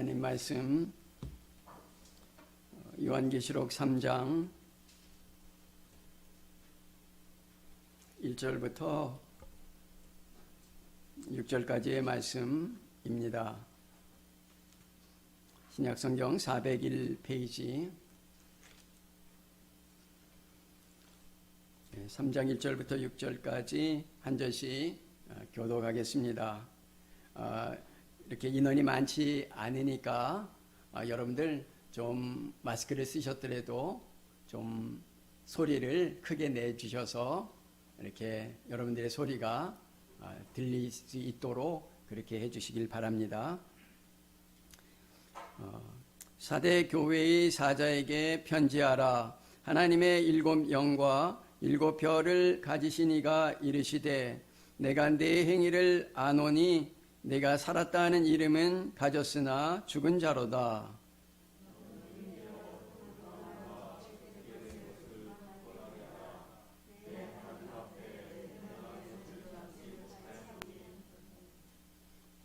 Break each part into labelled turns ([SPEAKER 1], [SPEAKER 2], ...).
[SPEAKER 1] 하나님 말씀 요한계시록 3장 1절부터 6절까지의 말씀입니다. 신약성경 401페이지 3장 1절부터 6절까지 한 절씩 교독하겠습니다. 이렇게 인원이 많지 않으니까 여러분들 좀 마스크를 쓰셨더라도 좀 소리를 크게 내주셔서 이렇게 여러분들의 소리가 들릴 수 있도록 그렇게 해주시길 바랍니다. 사대 교회의 사자에게 편지하라. 하나님의 7 영과 7 별을 가지신 이가 이르시되 내가 내 행위를 아노니 내가 살았다 하는 이름은 가졌으나 죽은 자로다.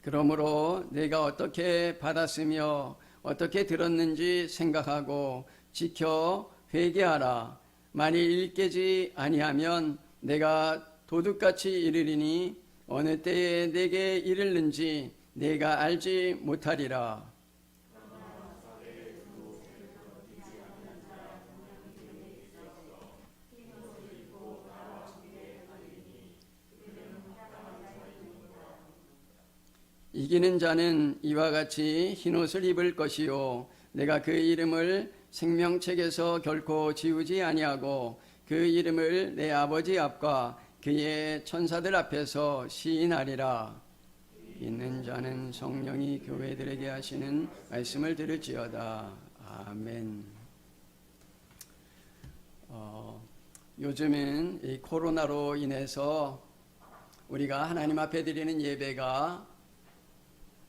[SPEAKER 1] 그러므로 내가 어떻게 받았으며 어떻게 들었는지 생각하고 지켜 회개하라. 만일 일깨지 아니하면 내가 도둑같이 이르리니 어느 때에 내게 이르는지 내가 알지 못하리라. 이기는 자는 이와 같이 흰옷을 입을 것이요 내가 그 이름을 생명책에서 결코 지우지 아니하고 그 이름을 내 아버지 앞과 그의 천사들 앞에서 시인하리라. 있는 자는 성령이 교회들에게 하시는 말씀을 들을지어다. 아멘. 요즘은 이 코로나로 인해서 우리가 하나님 앞에 드리는 예배가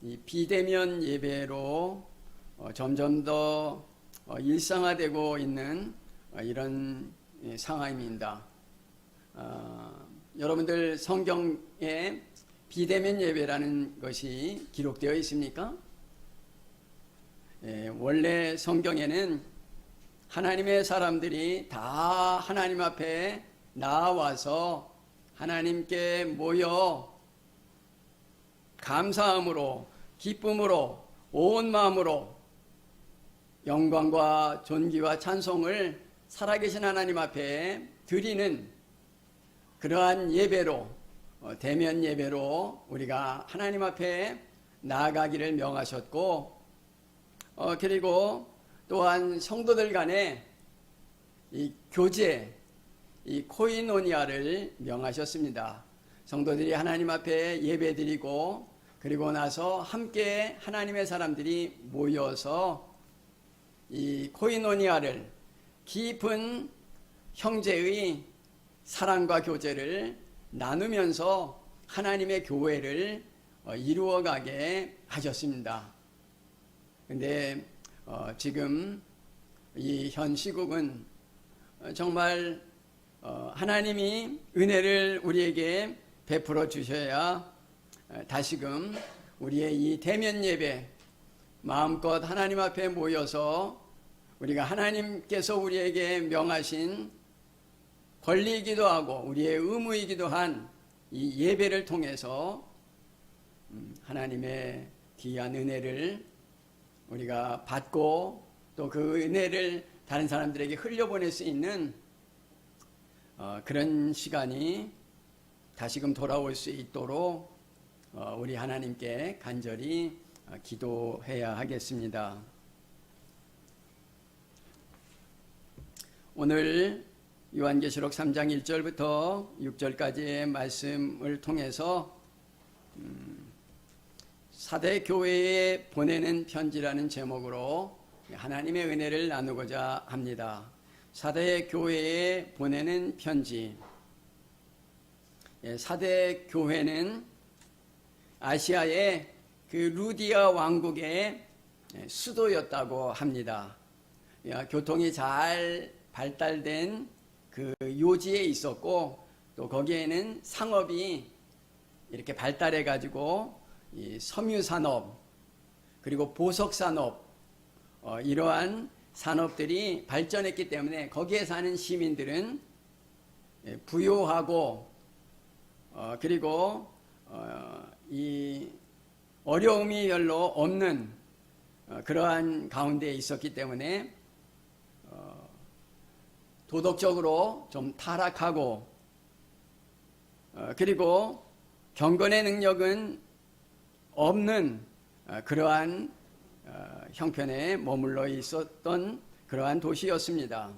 [SPEAKER 1] 이 비대면 예배로 점점 더 일상화되고 있는 이런 상황입니다. 여러분들 성경에 비대면 예배라는 것이 기록되어 있습니까? 원래 성경에는 하나님의 사람들이 다 하나님 앞에 나와서 하나님께 모여 감사함으로 기쁨으로 온 마음으로 영광과 존귀와 찬송을 살아계신 하나님 앞에 드리는 그러한 예배로 대면 예배로 우리가 하나님 앞에 나아가기를 명하셨고 그리고 또한 성도들 간에 이 교제 이 코이노니아를 명하셨습니다. 성도들이 하나님 앞에 예배드리고 그리고 나서 함께 하나님의 사람들이 모여서 이 코이노니아를 깊은 형제의 사랑과 교제를 나누면서 하나님의 교회를 이루어가게 하셨습니다. 근데 지금 이 현 시국은 정말 하나님이 은혜를 우리에게 베풀어 주셔야 다시금 우리의 이 대면 예배 마음껏 하나님 앞에 모여서 우리가 하나님께서 우리에게 명하신 권리이기도 하고 우리의 의무이기도 한 이 예배를 통해서 하나님의 귀한 은혜를 우리가 받고 또 그 은혜를 다른 사람들에게 흘려보낼 수 있는 그런 시간이 다시금 돌아올 수 있도록 우리 하나님께 간절히 기도해야 하겠습니다. 오늘 요한계시록 3장 1절부터 6절까지의 말씀을 통해서 사대 교회에 보내는 편지라는 제목으로 하나님의 은혜를 나누고자 합니다. 사대 교회에 보내는 편지. 사대 교회는 아시아의 그 루디아 왕국의 수도였다고 합니다. 교통이 잘 발달된 그 요지에 있었고 또 거기에는 상업이 이렇게 발달해 가지고 이 섬유 산업 그리고 보석산업, 이러한 산업들이 발전했기 때문에 거기에 사는 시민들은 부유하고 그리고 이 어려움이 별로 없는 그러한 가운데에 있었기 때문에 도덕적으로 좀 타락하고 그리고 경건의 능력은 없는 그러한 형편에 머물러 있었던 그러한 도시였습니다.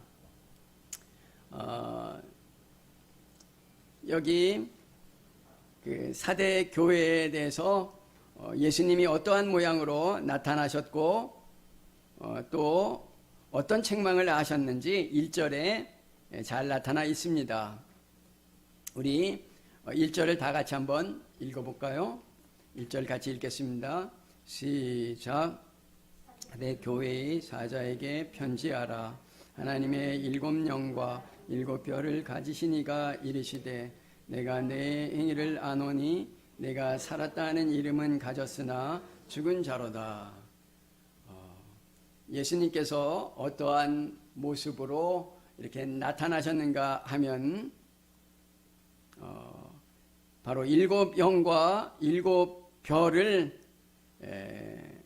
[SPEAKER 1] 여기 그 사대 교회에 대해서 예수님이 어떠한 모양으로 나타나셨고 또 어떤 책망을 하셨는지 1절에 잘 나타나 있습니다. 우리 1절을 다 같이 한번 읽어볼까요? 1절 같이 읽겠습니다. 시작. 내 교회의 사자에게 편지하라. 하나님의 7영과 7별을 가지신 이가 이르시되 내가 내 행위를 아노니 내가 살았다는 이름은 가졌으나 죽은 자로다. 예수님께서 어떠한 모습으로 이렇게 나타나셨는가 하면 바로 7영과 7별을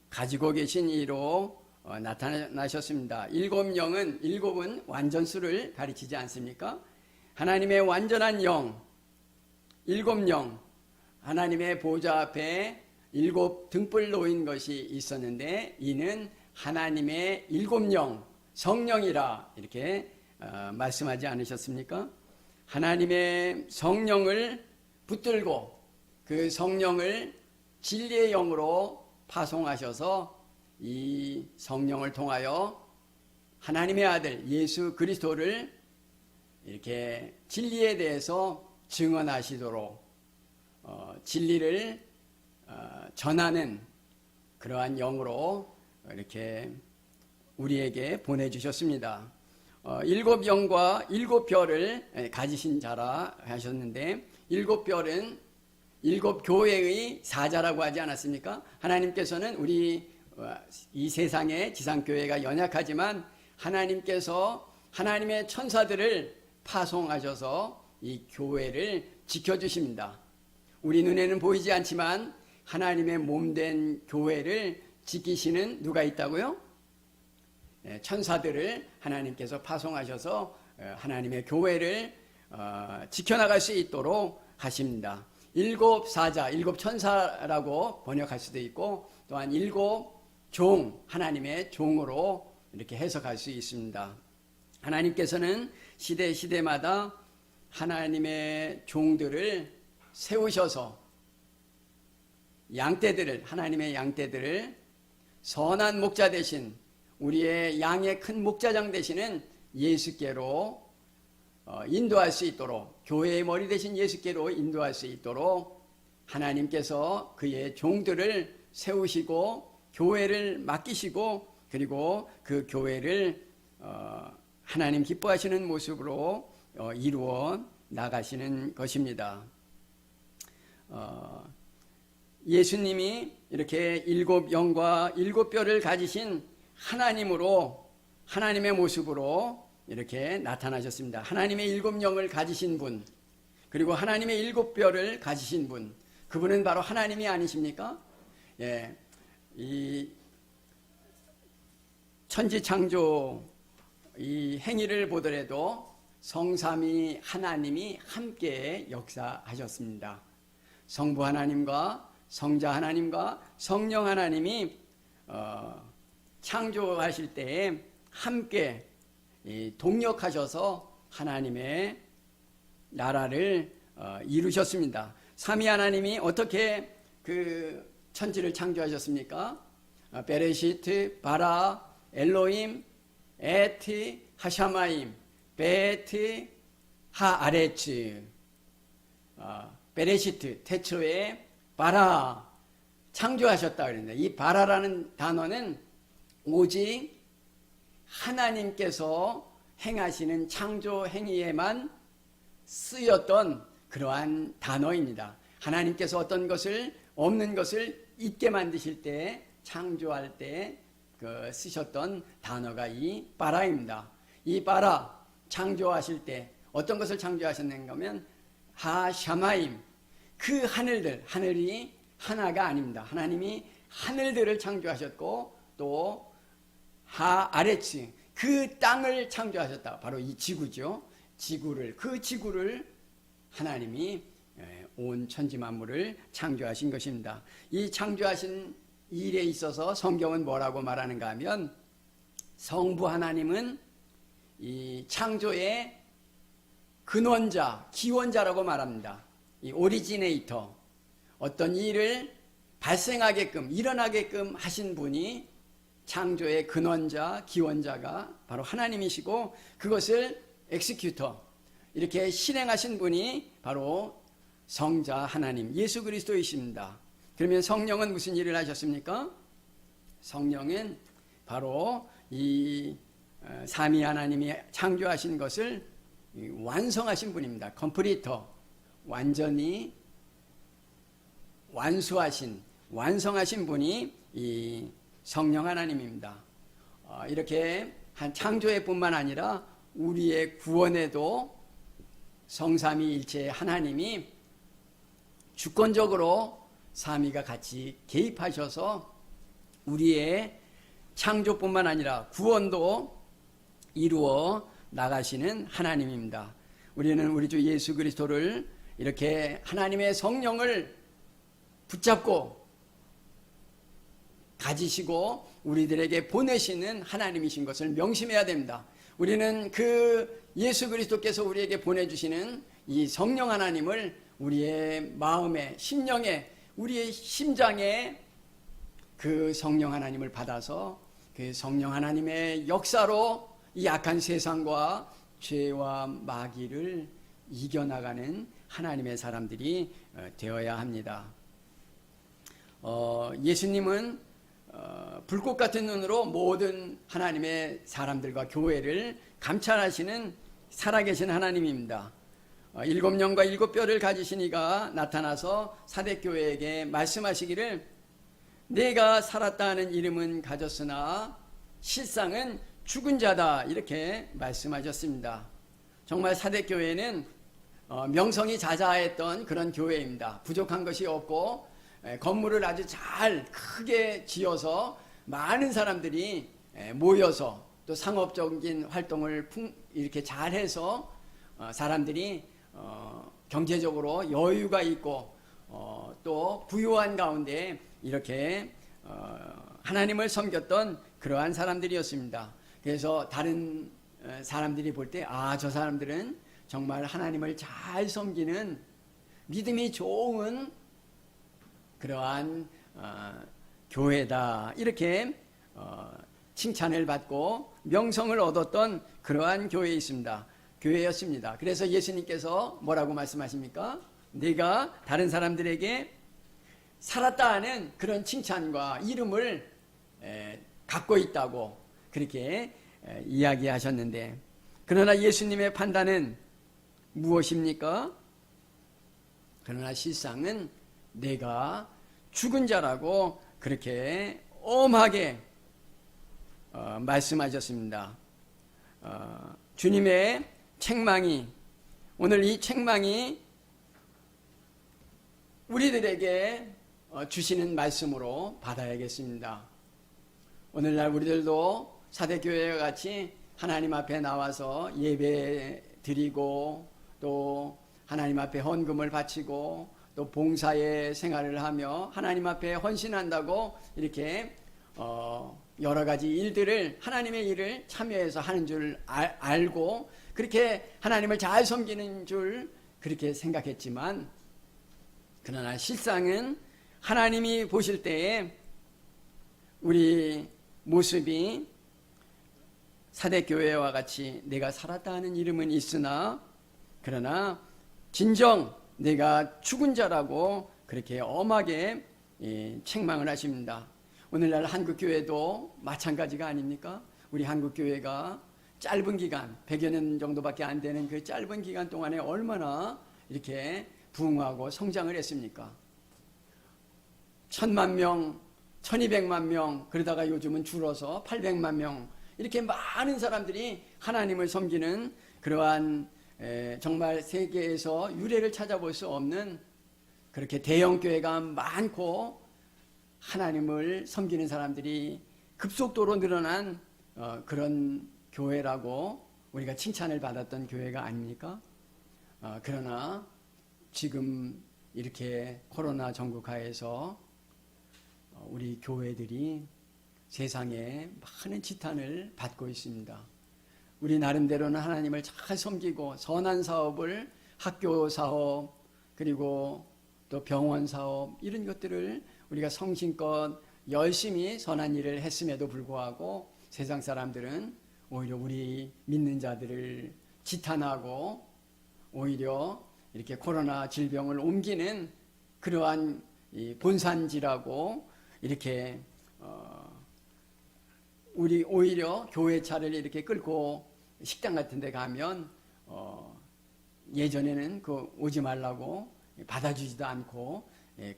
[SPEAKER 1] 가지고 계신 이로 나타나셨습니다. 7영은 7은 완전수를 가리키지 않습니까? 하나님의 완전한 영, 7영, 하나님의 보좌 앞에 7 등불 놓인 것이 있었는데 이는 하나님의 7영, 성령이라 이렇게 말씀하지 않으셨습니까? 하나님의 성령을 붙들고 그 성령을 진리의 영으로 파송하셔서 이 성령을 통하여 하나님의 아들 예수 그리스도를 이렇게 진리에 대해서 증언하시도록 진리를 전하는 그러한 영으로 이렇게 우리에게 보내주셨습니다. 7영과 7별을 가지신 자라 하셨는데 7별은 7교회의 사자라고 하지 않았습니까? 하나님께서는 우리 이 세상의 지상교회가 연약하지만 하나님께서 하나님의 천사들을 파송하셔서 이 교회를 지켜주십니다. 우리 눈에는 보이지 않지만 하나님의 몸된 교회를 지키시는 누가 있다고요? 천사들을 하나님께서 파송하셔서 하나님의 교회를 지켜나갈 수 있도록 하십니다. 7사자, 7천사라고 번역할 수도 있고 또한 7종, 하나님의 종으로 이렇게 해석할 수 있습니다. 하나님께서는 시대마다 하나님의 종들을 세우셔서 양떼들을, 하나님의 양떼들을 선한 목자 대신 우리의 양의 큰 목자장 되시는 예수께로 인도할 수 있도록, 교회의 머리 되신 예수께로 인도할 수 있도록 하나님께서 그의 종들을 세우시고 교회를 맡기시고 그리고 그 교회를 하나님 기뻐하시는 모습으로 이루어 나가시는 것입니다. 예수님이 이렇게 7영과 7별을 가지신 하나님으로, 하나님의 모습으로 이렇게 나타나셨습니다. 하나님의 7영을 가지신 분, 그리고 하나님의 7별을 가지신 분, 그분은 바로 하나님이 아니십니까? 예, 이 천지창조 이 행위를 보더라도 성삼위 하나님이 함께 역사하셨습니다. 성부 하나님과 성자 하나님과 성령 하나님이 창조하실 때에 함께 동력하셔서 하나님의 나라를 이루셨습니다. 삼위 하나님이 어떻게 그 천지를 창조하셨습니까? 베레시트, 바라, 엘로임, 에트, 하샤마임, 베트, 하아레츠. 베레시트, 태초에 바라 창조하셨다 그랬는데 이 바라라는 단어는 오직 하나님께서 행하시는 창조 행위에만 쓰였던 그러한 단어입니다. 하나님께서 어떤 것을, 없는 것을 있게 만드실 때 창조할 때 쓰셨던 단어가 이 바라입니다. 이 바라 창조하실 때 어떤 것을 창조하셨는가 하면 하샤마임, 그 하늘이 하나가 아닙니다. 하나님이 하늘들을 창조하셨고 또 하아레츠, 그 땅을 창조하셨다. 바로 이 지구죠. 그 지구를 하나님이 온 천지 만물을 창조하신 것입니다. 이 창조하신 일에 있어서 성경은 뭐라고 말하는가 하면 성부 하나님은 이 창조의 근원자, 기원자라고 말합니다. 이 오리지네이터, 어떤 일을 발생하게끔, 일어나게끔 하신 분이 창조의 근원자, 기원자가 바로 하나님이시고, 그것을 엑스큐터, 이렇게 실행하신 분이 바로 성자 하나님, 예수 그리스도이십니다. 그러면 성령은 무슨 일을 하셨습니까? 성령은 바로 이 삼위 하나님이 창조하신 것을 완성하신 분입니다. 컴플리터, 완전히 완성하신 분이 이 성령 하나님입니다. 이렇게 한 창조의 뿐만 아니라 우리의 구원에도 성삼위일체 하나님이 주권적으로 삼위가 같이 개입하셔서 우리의 창조뿐만 아니라 구원도 이루어 나가시는 하나님입니다. 우리는 우리 주 예수 그리스도를 이렇게 하나님의 성령을 붙잡고 가지시고 우리들에게 보내시는 하나님이신 것을 명심해야 됩니다. 우리는 그 예수 그리스도께서 우리에게 보내주시는 이 성령 하나님을 우리의 마음에, 심령에, 우리의 심장에 그 성령 하나님을 받아서 그 성령 하나님의 역사로 이 악한 세상과 죄와 마귀를 이겨나가는 하나님의 사람들이 되어야 합니다. 예수님은 불꽃 같은 눈으로 모든 하나님의 사람들과 교회를 감찰하시는 살아계신 하나님입니다. 7영과 7뼈를 가지신 이가 나타나서 사대교회에게 말씀하시기를 내가 살았다 하는 이름은 가졌으나 실상은 죽은 자다, 이렇게 말씀하셨습니다. 정말 사대교회는 명성이 자자했던 그런 교회입니다. 부족한 것이 없고 건물을 아주 잘 크게 지어서 많은 사람들이 모여서 또 상업적인 활동을 이렇게 잘해서 사람들이 경제적으로 여유가 있고 또 부유한 가운데 이렇게 하나님을 섬겼던 그러한 사람들이었습니다. 그래서 다른 사람들이 볼 때 저 사람들은 정말 하나님을 잘 섬기는 믿음이 좋은 그러한 교회다, 이렇게 칭찬을 받고 명성을 얻었던 그러한 교회였습니다. 그래서 예수님께서 뭐라고 말씀하십니까? 네가 다른 사람들에게 살았다 하는 그런 칭찬과 이름을 갖고 있다고 그렇게 이야기하셨는데, 그러나 예수님의 판단은 무엇입니까? 그러나 실상은 내가 죽은 자라고 그렇게 엄하게 말씀하셨습니다. 주님의 책망이, 오늘 이 책망이 우리들에게 주시는 말씀으로 받아야겠습니다. 오늘날 우리들도 사대교회와 같이 하나님 앞에 나와서 예배 드리고 또 하나님 앞에 헌금을 바치고 또 봉사의 생활을 하며 하나님 앞에 헌신한다고 이렇게 여러 가지 일들을, 하나님의 일을 참여해서 하는 줄 알고 그렇게 하나님을 잘 섬기는 줄 그렇게 생각했지만, 그러나 실상은 하나님이 보실 때에 우리 모습이 사대교회와 같이 내가 살았다 하는 이름은 있으나 그러나 진정 내가 죽은 자라고 그렇게 엄하게 책망을 하십니다. 오늘날 한국교회도 마찬가지가 아닙니까? 우리 한국교회가 짧은 기간, 100여 년 정도밖에 안 되는 그 짧은 기간 동안에 얼마나 이렇게 부흥하고 성장을 했습니까? 1000만 명 1200만 명, 그러다가 요즘은 줄어서 800만 명, 이렇게 많은 사람들이 하나님을 섬기는 그러한 정말 세계에서 유례를 찾아볼 수 없는 그렇게 대형 교회가 많고 하나님을 섬기는 사람들이 급속도로 늘어난 그런 교회라고 우리가 칭찬을 받았던 교회가 아닙니까? 그러나 지금 이렇게 코로나 전국하에서 우리 교회들이 세상에 많은 지탄을 받고 있습니다. 우리 나름대로는 하나님을 잘 섬기고 선한 사업을, 학교 사업, 그리고 또 병원 사업, 이런 것들을 우리가 성심껏 열심히 선한 일을 했음에도 불구하고 세상 사람들은 오히려 우리 믿는 자들을 지탄하고 오히려 이렇게 코로나 질병을 옮기는 그러한 본산지라고 이렇게 우리 오히려 교회 차를 이렇게 끌고 식당 같은 데 가면 예전에는 그 오지 말라고 받아주지도 않고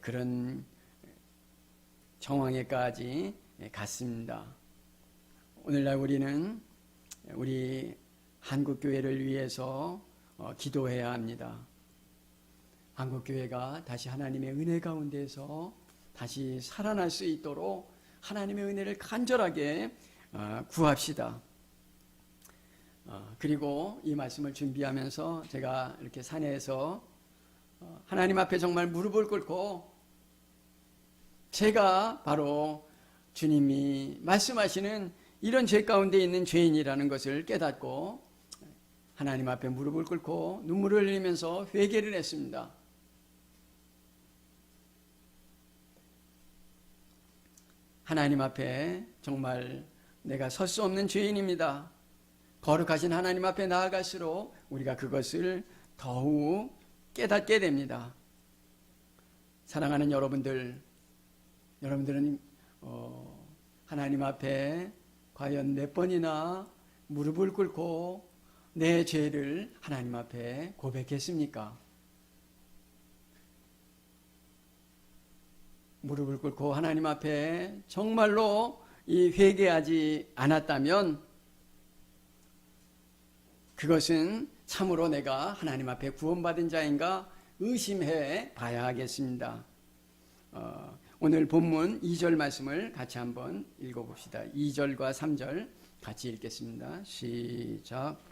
[SPEAKER 1] 그런 정황에까지 갔습니다. 오늘날 우리는 우리 한국교회를 위해서 기도해야 합니다. 한국교회가 다시 하나님의 은혜 가운데서 다시 살아날 수 있도록 하나님의 은혜를 간절하게 구합시다. 그리고 이 말씀을 준비하면서 제가 이렇게 산에서 하나님 앞에 정말 무릎을 꿇고 제가 바로 주님이 말씀하시는 이런 죄 가운데 있는 죄인이라는 것을 깨닫고 하나님 앞에 무릎을 꿇고 눈물을 흘리면서 회개를 했습니다. 하나님 앞에 정말 내가 설 수 없는 죄인입니다. 거룩하신 하나님 앞에 나아갈수록 우리가 그것을 더욱 깨닫게 됩니다. 사랑하는 여러분들은 하나님 앞에 과연 몇 번이나 무릎을 꿇고 내 죄를 하나님 앞에 고백했습니까? 무릎을 꿇고 하나님 앞에 정말로 회개하지 않았다면 그것은 참으로 내가 하나님 앞에 구원받은 자인가 의심해 봐야 하겠습니다. 오늘 본문 2절 말씀을 같이 한번 읽어봅시다. 2절과 3절 같이 읽겠습니다. 시작.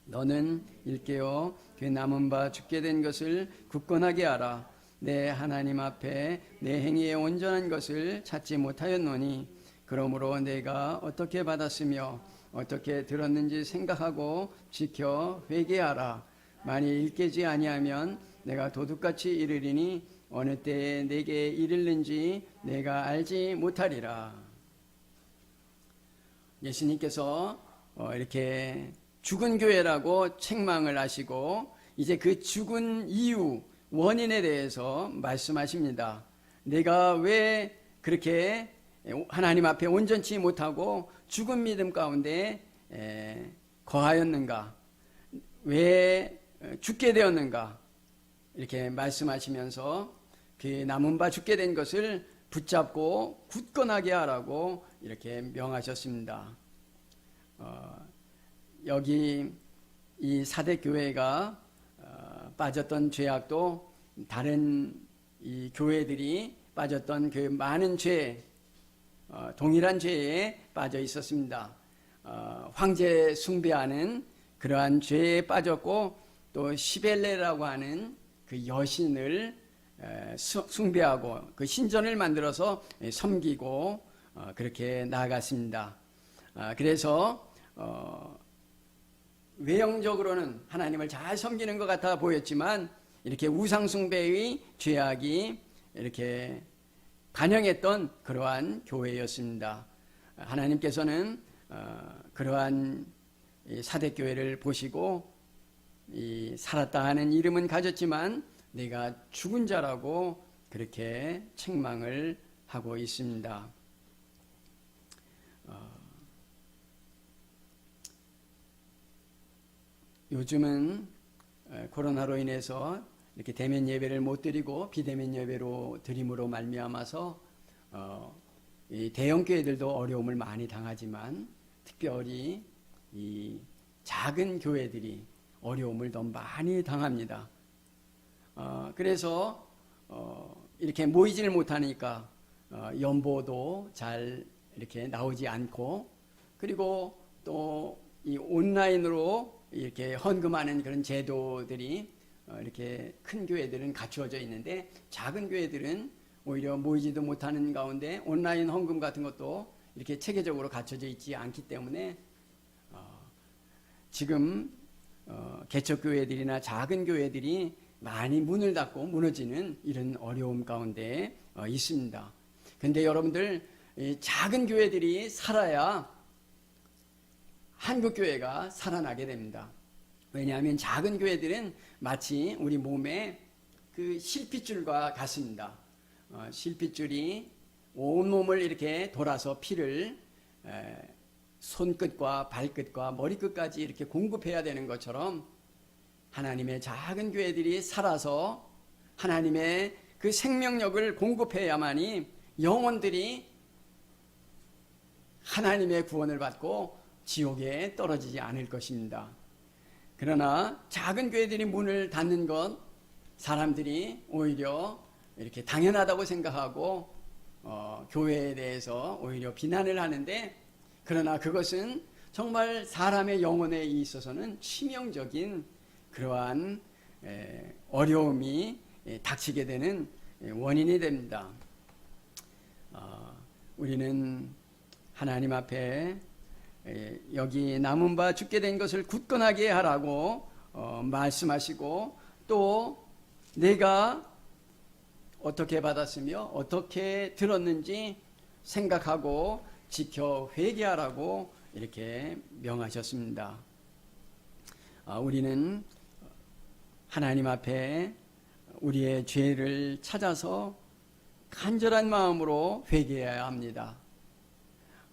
[SPEAKER 1] 너는 일깨어 그 남은 바 죽게 된 것을 굳건하게 알아. 내 하나님 앞에 내 행위의 온전한 것을 찾지 못하였노니 그러므로 내가 어떻게 받았으며 어떻게 들었는지 생각하고 지켜 회개하라. 만일 일깨지 아니하면 내가 도둑같이 이르리니 어느 때에 내게 이르는지 내가 알지 못하리라. 예수님께서 이렇게 죽은 교회라고 책망을 하시고 이제 그 죽은 이유, 원인에 대해서 말씀하십니다. 내가 왜 그렇게 하나님 앞에 온전치 못하고 죽은 믿음 가운데 거하였는가? 왜 죽게 되었는가? 이렇게 말씀하시면서 그 남은 바 죽게 된 것을 붙잡고 굳건하게 하라고 이렇게 명하셨습니다. 여기 이 사대 교회가 빠졌던 죄악도 다른 이 교회들이 빠졌던 그 많은 죄, 동일한 죄에 빠져 있었습니다. 황제 숭배하는 그러한 죄에 빠졌고 또 시벨레라고 하는 그 여신을 숭배하고 그 신전을 만들어서 섬기고 그렇게 나아갔습니다. 그래서 외형적으로는 하나님을 잘 섬기는 것 같아 보였지만 이렇게 우상숭배의 죄악이 이렇게 반영했던 그러한 교회였습니다. 하나님께서는 그러한 사대교회를 보시고 살았다 하는 이름은 가졌지만 내가 죽은 자라고 그렇게 책망을 하고 있습니다. 요즘은 코로나로 인해서 이렇게 대면 예배를 못 드리고 비대면 예배로 드림으로 말미암아서 이 대형 교회들도 어려움을 많이 당하지만 특별히 이 작은 교회들이 어려움을 더 많이 당합니다. 그래서 이렇게 모이지를 못하니까 연보도 잘 이렇게 나오지 않고, 그리고 또 이 온라인으로 이렇게 헌금하는 그런 제도들이 이렇게 큰 교회들은 갖추어져 있는데, 작은 교회들은 오히려 모이지도 못하는 가운데 온라인 헌금 같은 것도 이렇게 체계적으로 갖춰져 있지 않기 때문에 지금 개척교회들이나 작은 교회들이 많이 문을 닫고 무너지는 이런 어려움 가운데 있습니다. 그런데 여러분들, 작은 교회들이 살아야 한국교회가 살아나게 됩니다. 왜냐하면 작은 교회들은 마치 우리 몸에 그 실핏줄과 같습니다. 실핏줄이 온몸을 이렇게 돌아서 피를 손끝과 발끝과 머리끝까지 이렇게 공급해야 되는 것처럼, 하나님의 작은 교회들이 살아서 하나님의 그 생명력을 공급해야만이 영혼들이 하나님의 구원을 받고 지옥에 떨어지지 않을 것입니다. 그러나 작은 교회들이 문을 닫는 것, 사람들이 오히려 이렇게 당연하다고 생각하고 교회에 대해서 오히려 비난을 하는데, 그러나 그것은 정말 사람의 영혼에 있어서는 치명적인 그러한 어려움이 닥치게 되는 원인이 됩니다. 우리는 하나님 앞에 여기 남은 바 죽게 된 것을 굳건하게 하라고 말씀하시고, 또 내가 어떻게 받았으며 어떻게 들었는지 생각하고 지켜 회개하라고 이렇게 명하셨습니다. 우리는 하나님 앞에 우리의 죄를 찾아서 간절한 마음으로 회개해야 합니다.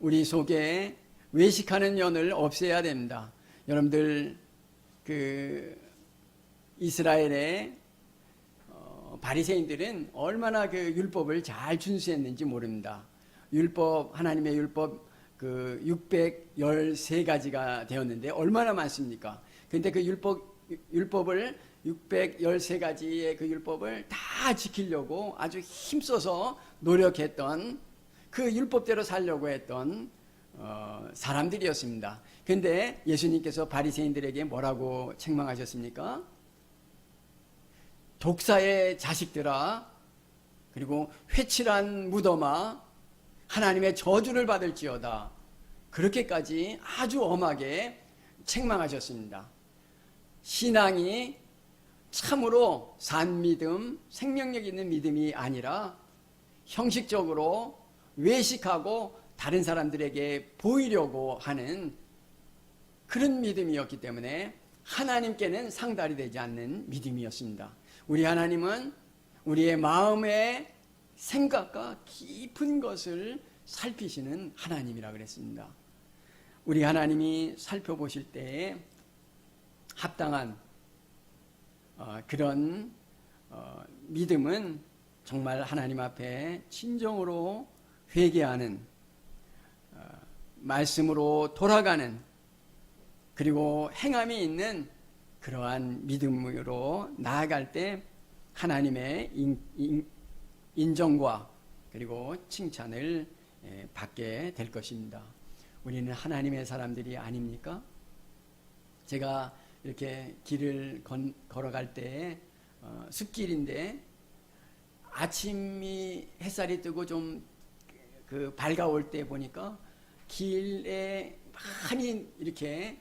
[SPEAKER 1] 우리 속에 외식하는 년을 없애야 됩니다. 여러분들, 그 이스라엘의 바리새인들은 얼마나 그 율법을 잘 준수했는지 모릅니다. 하나님의 율법 그 613가지가 되었는데 얼마나 많습니까? 근데 그 율법을 613가지의 그 율법을 다 지키려고 아주 힘써서 노력했던, 그 율법대로 살려고 했던 사람들이었습니다. 근데 예수님께서 바리새인들에게 뭐라고 책망하셨습니까? 독사의 자식들아, 그리고 회칠한 무덤아, 하나님의 저주를 받을지어다. 그렇게까지 아주 엄하게 책망하셨습니다. 신앙이 참으로 산 믿음, 생명력 있는 믿음이 아니라 형식적으로 외식하고 다른 사람들에게 보이려고 하는 그런 믿음이었기 때문에 하나님께는 상달이 되지 않는 믿음이었습니다. 우리 하나님은 우리의 마음의 생각과 깊은 것을 살피시는 하나님이라 그랬습니다. 우리 하나님이 살펴보실 때에 합당한 그런 믿음은 정말 하나님 앞에 진정으로 회개하는, 말씀으로 돌아가는, 그리고 행함이 있는 그러한 믿음으로 나아갈 때 하나님의 인정과 그리고 칭찬을 받게 될 것입니다. 우리는 하나님의 사람들이 아닙니까? 제가 이렇게 길을 걸어갈 때 숲길인데 아침이 햇살이 뜨고 좀 그 밝아올 때 보니까 길에 많이 이렇게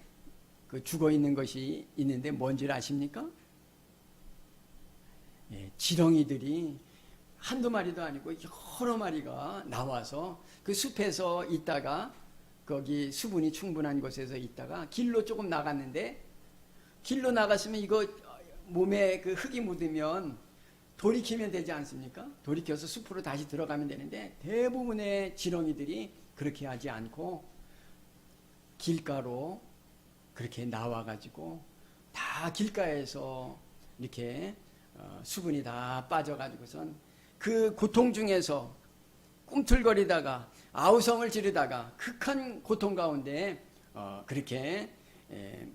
[SPEAKER 1] 그 죽어 있는 것이 있는데 뭔지를 아십니까? 지렁이들이 한두 마리도 아니고 여러 마리가 나와서 그 숲에서 있다가, 거기 수분이 충분한 곳에서 있다가 길로 조금 나갔는데, 길로 나갔으면 이거 몸에 그 흙이 묻으면 돌이키면 되지 않습니까? 돌이켜서 숲으로 다시 들어가면 되는데, 대부분의 지렁이들이 그렇게 하지 않고 길가로 그렇게 나와가지고 다 길가에서 이렇게 수분이 다 빠져가지고선 그 고통 중에서 꿈틀거리다가 아우성을 지르다가 극한 고통 가운데 그렇게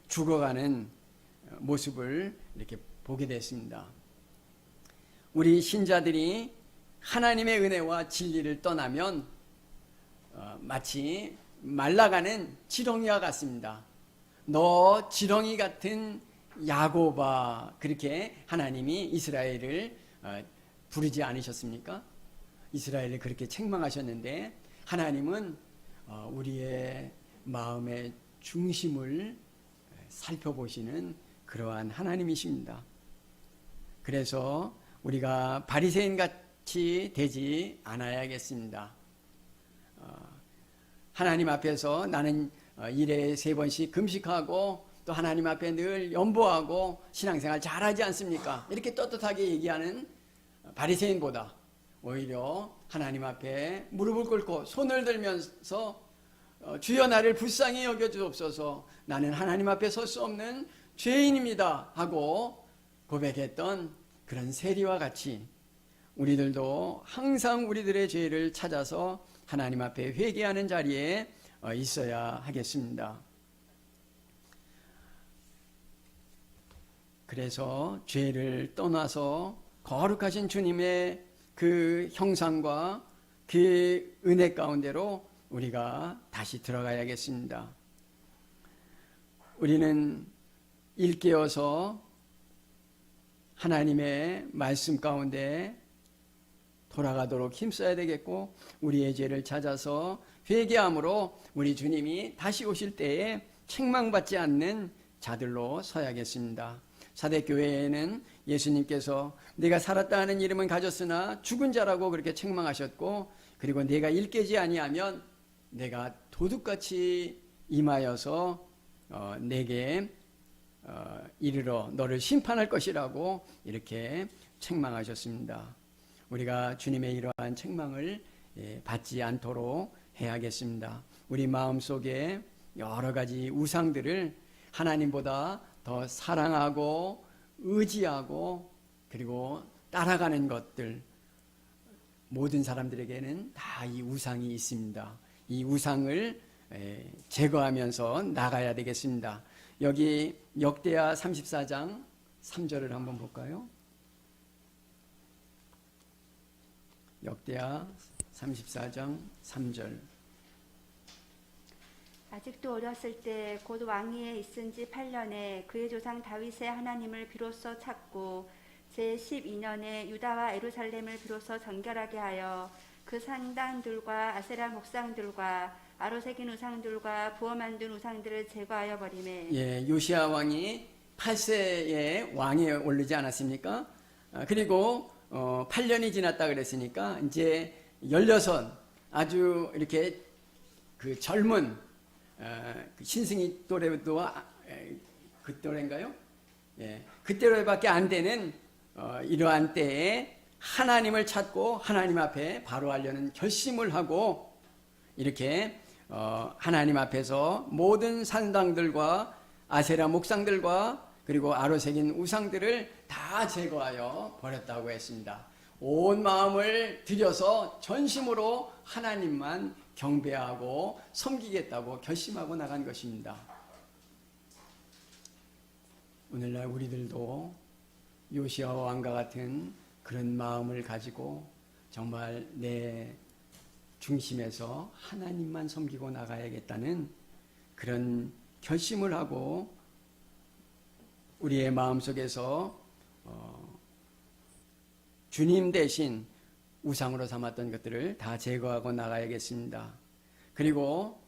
[SPEAKER 1] 죽어가는 모습을 이렇게 보게 됐습니다. 우리 신자들이 하나님의 은혜와 진리를 떠나면 마치 말라가는 지렁이와 같습니다. 너 지렁이 같은 야곱아, 그렇게 하나님이 이스라엘을 부르지 않으셨습니까? 이스라엘을 그렇게 책망하셨는데 하나님은 우리의 마음의 중심을 살펴보시는 그러한 하나님이십니다. 그래서 우리가 바리새인 같이 되지 않아야겠습니다. 하나님 앞에서 나는 일에 3번씩 금식하고 또 하나님 앞에 늘 연보하고 신앙생활 잘하지 않습니까? 이렇게 떳떳하게 얘기하는 바리새인보다 오히려 하나님 앞에 무릎을 꿇고 손을 들면서 주여 나를 불쌍히 여겨주옵소서, 나는 하나님 앞에 설 수 없는 죄인입니다 하고 고백했던 그런 세리와 같이 우리들도 항상 우리들의 죄를 찾아서 하나님 앞에 회개하는 자리에 있어야 하겠습니다. 그래서 죄를 떠나서 거룩하신 주님의 그 형상과 그 은혜 가운데로 우리가 다시 들어가야겠습니다. 우리는 일깨어서 하나님의 말씀 가운데 돌아가도록 힘써야 되겠고, 우리의 죄를 찾아서 회개함으로 우리 주님이 다시 오실 때에 책망받지 않는 자들로 서야겠습니다. 사대교회에는 예수님께서 내가 살았다 하는 이름은 가졌으나 죽은 자라고 그렇게 책망하셨고, 그리고 내가 일깨지 아니하면 내가 도둑같이 임하여서 내게 이르러 너를 심판할 것이라고 이렇게 책망하셨습니다. 우리가 주님의 이러한 책망을 받지 않도록 해야겠습니다. 우리 마음속에 여러 가지 우상들을 하나님보다 더 사랑하고 의지하고 그리고 따라가는 것들, 모든 사람들에게는 다 이 우상이 있습니다. 이 우상을 제거하면서 나가야 되겠습니다. 여기 역대하 34장 3절을 한번 볼까요? 역대하 34장 3절.
[SPEAKER 2] 아직도 어렸을 때 곧 왕위에 있은 지 8년에 그의 조상 다윗의 하나님을 비로소 찾고 제12년에 유다와 예루살렘을 비로소 정결하게 하여 그 산당들과 아세라 목상들과 아로새긴 우상들과 부어 만든 우상들을 제거하여 버리매.
[SPEAKER 1] 예, 요시야 왕이 8세에 왕에 오르지 않았습니까? 그리고 8년이 지났다 그랬으니까 이제 16, 아주 이렇게 그 젊은 신승이 또래도 그 또래인가요? 예, 그 또래밖에 안 되는 이러한 때에 하나님을 찾고 하나님 앞에 바로 하려는 결심을 하고 이렇게 하나님 앞에서 모든 산당들과 아세라 목상들과 그리고 아로새긴 우상들을 다 제거하여 버렸다고 했습니다. 온 마음을 들여서 전심으로 하나님만 경배하고 섬기겠다고 결심하고 나간 것입니다. 오늘날 우리들도 요시야 왕과 같은 그런 마음을 가지고 정말 내 중심에서 하나님만 섬기고 나가야겠다는 그런 결심을 하고 우리의 마음속에서 주님 대신 우상으로 삼았던 것들을 다 제거하고 나가야겠습니다. 그리고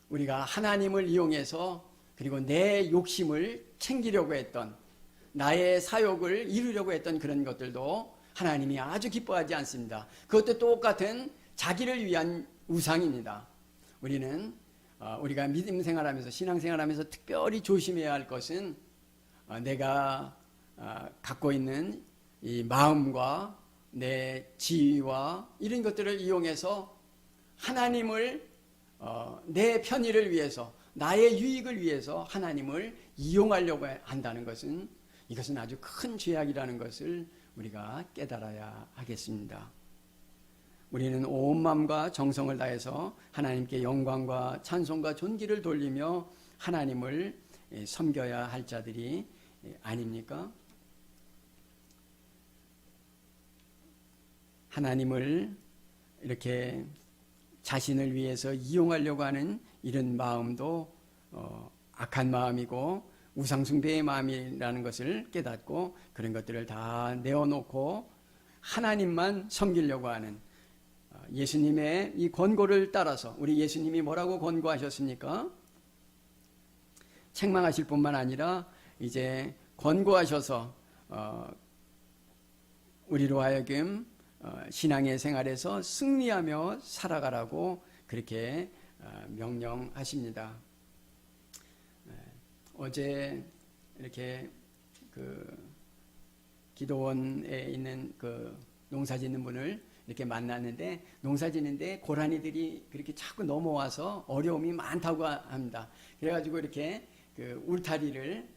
[SPEAKER 1] 우리가 하나님을 이용해서 그리고 내 욕심을 챙기려고 했던, 나의 사욕을 이루려고 했던 그런 것들도 하나님이 아주 기뻐하지 않습니다. 그것도 똑같은 자기를 위한 우상입니다. 우리는 우리가 믿음 생활하면서 신앙생활하면서 특별히 조심해야 할 것은 내가 갖고 있는 이 마음과 내 지위와 이런 것들을 이용해서 하나님을 내 편의를 위해서, 나의 유익을 위해서 하나님을 이용하려고 한다는 것은, 이것은 아주 큰 죄악이라는 것을 우리가 깨달아야 하겠습니다. 우리는 온 마음과 정성을 다해서 하나님께 영광과 찬송과 존귀를 돌리며 하나님을 섬겨야 할 자들이 아닙니까? 하나님을 이렇게 자신을 위해서 이용하려고 하는 이런 마음도 악한 마음이고 우상숭배의 마음이라는 것을 깨닫고 그런 것들을 다 내어놓고 하나님만 섬기려고 하는 예수님의 이 권고를 따라서 우리 예수님이 뭐라고 권고하셨습니까? 책망하실 뿐만 아니라 이제 권고하셔서 우리로 하여금 신앙의 생활에서 승리하며 살아가라고 그렇게 명령하십니다. 어제 이렇게 그 기도원에 있는 그 농사 짓는 분을 이렇게 만났는데 농사 짓는데 고라니들이 그렇게 자꾸 넘어와서 어려움이 많다고 합니다. 그래가지고 이렇게 그 울타리를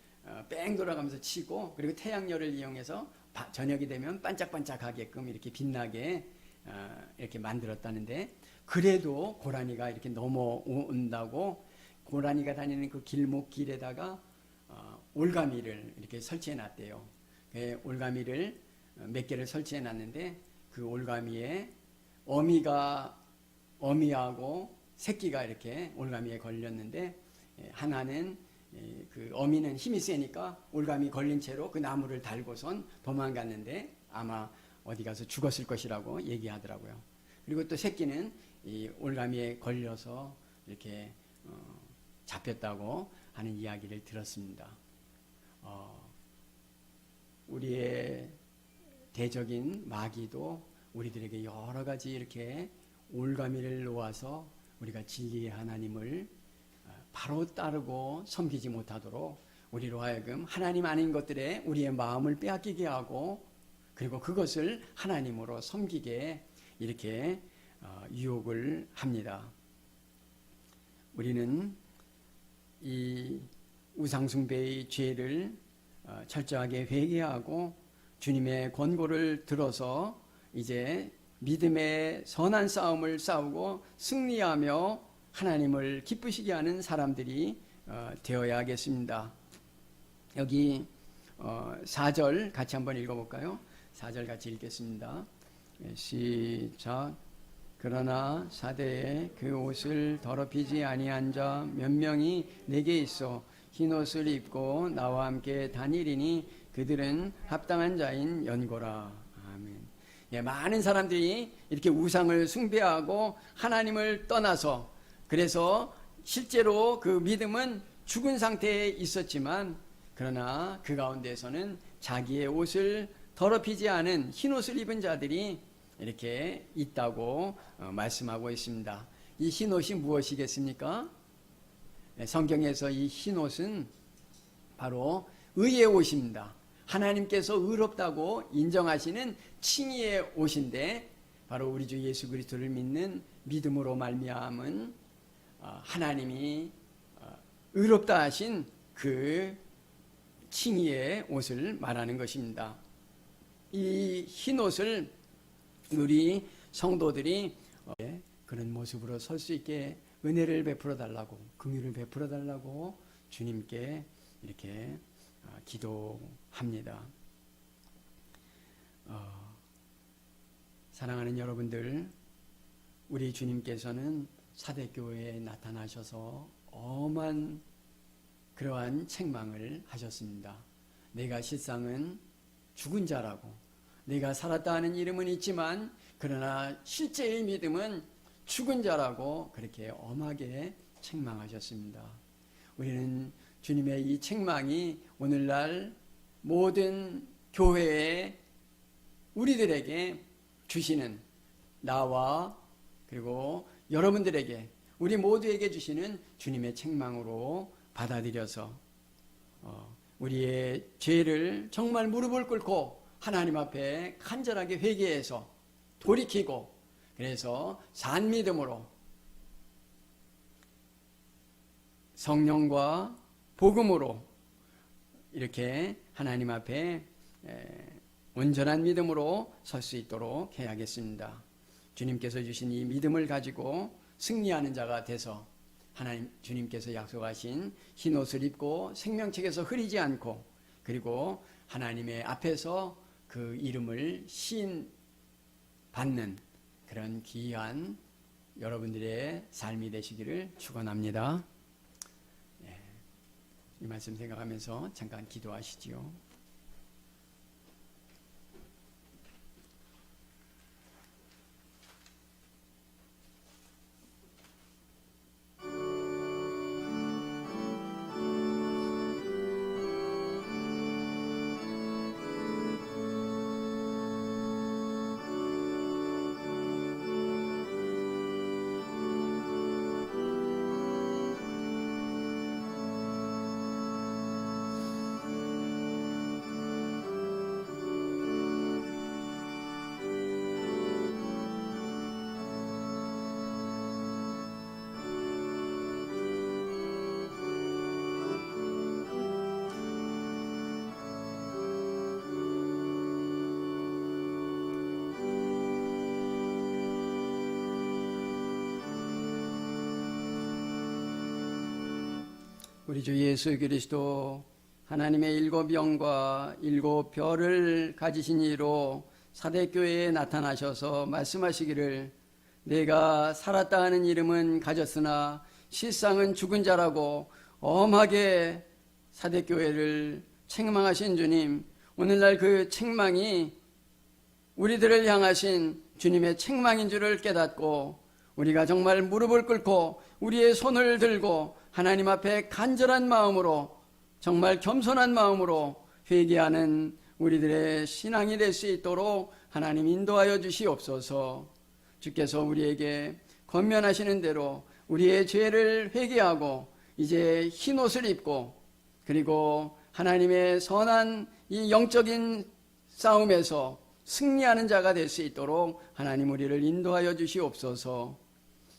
[SPEAKER 1] 뺑 돌아가면서 치고 그리고 태양열을 이용해서 저녁이 되면 반짝반짝하게끔 이렇게 빛나게 이렇게 만들었다는데 그래도 고라니가 이렇게 넘어온다고 고라니가 다니는 그 길목길에다가 올가미를 이렇게 설치해 놨대요. 올가미를 몇 개를 설치해 놨는데 그 올가미에 어미하고 새끼가 이렇게 올가미에 걸렸는데 하나는 그 어미는 힘이 세니까 올가미 걸린 채로 그 나무를 달고선 도망갔는데 아마 어디 가서 죽었을 것이라고 얘기하더라고요. 그리고 또 새끼는 이 올가미에 걸려서 이렇게 잡혔다고 하는 이야기를 들었습니다. 우리의 대적인 마귀도 우리들에게 여러 가지 이렇게 올가미를 놓아서 우리가 진리의 하나님을 바로 따르고 섬기지 못하도록 우리로 하여금 하나님 아닌 것들에 우리의 마음을 빼앗기게 하고 그리고 그것을 하나님으로 섬기게 이렇게 유혹을 합니다. 우리는 이 우상숭배의 죄를 철저하게 회개하고 주님의 권고를 들어서 이제 믿음의 선한 싸움을 싸우고 승리하며 하나님을 기쁘시게 하는 사람들이 되어야겠습니다. 여기 4절 같이 한번 읽어볼까요? 4절 같이 읽겠습니다. 시작. 그러나 사대에 그 옷을 더럽히지 아니한 자 몇 명이 내게 있어 흰 옷을 입고 나와 함께 다니리니 그들은 합당한 자인 연고라. 아멘. 예, 많은 사람들이 이렇게 우상을 숭배하고 하나님을 떠나서 그래서 실제로 그 믿음은 죽은 상태에 있었지만 그러나 그 가운데에서는 자기의 옷을 더럽히지 않은 흰 옷을 입은 자들이 이렇게 있다고 말씀하고 있습니다. 이 흰 옷이 무엇이겠습니까? 성경에서 이 흰 옷은 바로 의의 옷입니다. 하나님께서 의롭다고 인정하시는 칭의의 옷인데 바로 우리 주 예수 그리스도를 믿는 믿음으로 말미암은 하나님이 의롭다 하신 그 칭의의 옷을 말하는 것입니다. 이 흰 옷을 우리 성도들이 그런 모습으로 설 수 있게 은혜를 베풀어 달라고 긍휼을 베풀어 달라고 주님께 이렇게 기도합니다. 사랑하는 여러분들, 우리 주님께서는 사대교회에 나타나셔서 엄한 그러한 책망을 하셨습니다. 내가 실상은 죽은 자라고 내가 살았다 하는 이름은 있지만 그러나 실제의 믿음은 죽은 자라고 그렇게 엄하게 책망하셨습니다. 우리는 주님의 이 책망이 오늘날 모든 교회에 우리들에게 주시는 나와 그리고 여러분들에게 우리 모두에게 주시는 주님의 책망으로 받아들여서 우리의 죄를 정말 무릎을 꿇고 하나님 앞에 간절하게 회개해서 돌이키고 그래서 산 믿음으로 성령과 복음으로 이렇게 하나님 앞에 온전한 믿음으로 설 수 있도록 해야겠습니다. 주님께서 주신 이 믿음을 가지고 승리하는 자가 돼서 하나님 주님께서 약속하신 흰옷을 입고 생명책에서 흐리지 않고 그리고 하나님의 앞에서 그 이름을 시인받는 그런 귀한 여러분들의 삶이 되시기를 축원합니다. 이 말씀 생각하면서 잠깐 기도하시지요. 우리 주 예수 그리스도 하나님의 일곱 영과 일곱 별을 가지신 이로 사대교회에 나타나셔서 말씀하시기를 내가 살았다 하는 이름은 가졌으나 실상은 죽은 자라고 엄하게 사대교회를 책망하신 주님, 오늘날 그 책망이 우리들을 향하신 주님의 책망인 줄을 깨닫고 우리가 정말 무릎을 꿇고 우리의 손을 들고 하나님 앞에 간절한 마음으로 정말 겸손한 마음으로 회개하는 우리들의 신앙이 될 수 있도록 하나님 인도하여 주시옵소서. 주께서 우리에게 권면하시는 대로 우리의 죄를 회개하고 이제 흰옷을 입고 그리고 하나님의 선한 이 영적인 싸움에서 승리하는 자가 될 수 있도록 하나님 우리를 인도하여 주시옵소서.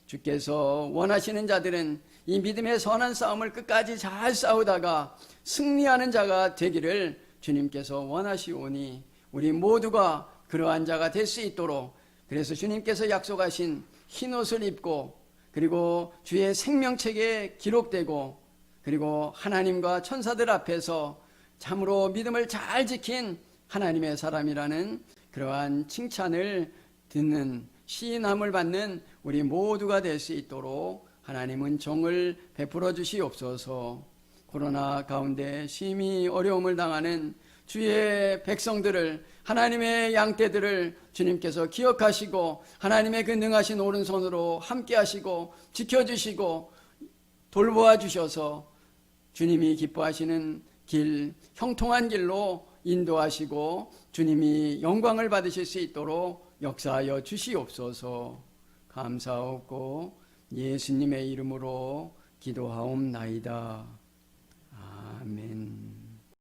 [SPEAKER 1] 주께서 원하시는 자들은 이 믿음의 선한 싸움을 끝까지 잘 싸우다가 승리하는 자가 되기를 주님께서 원하시오니 우리 모두가 그러한 자가 될 수 있도록 그래서 주님께서 약속하신 흰옷을 입고 그리고 주의 생명책에 기록되고 그리고 하나님과 천사들 앞에서 참으로 믿음을 잘 지킨 하나님의 사람이라는 그러한 칭찬을 듣는 시인함을 받는 우리 모두가 될 수 있도록 하나님 은총을 베풀어 주시옵소서. 코로나 가운데 심히 어려움을 당하는 주의 백성들을 하나님의 양떼들을 주님께서 기억하시고 하나님의 그 능하신 오른손으로 함께 하시고 지켜주시고 돌보아 주셔서 주님이 기뻐하시는 길, 형통한 길로 인도하시고 주님이 영광을 받으실 수 있도록 역사하여 주시옵소서. 감사하고 예수님의 이름으로 기도하옵나이다.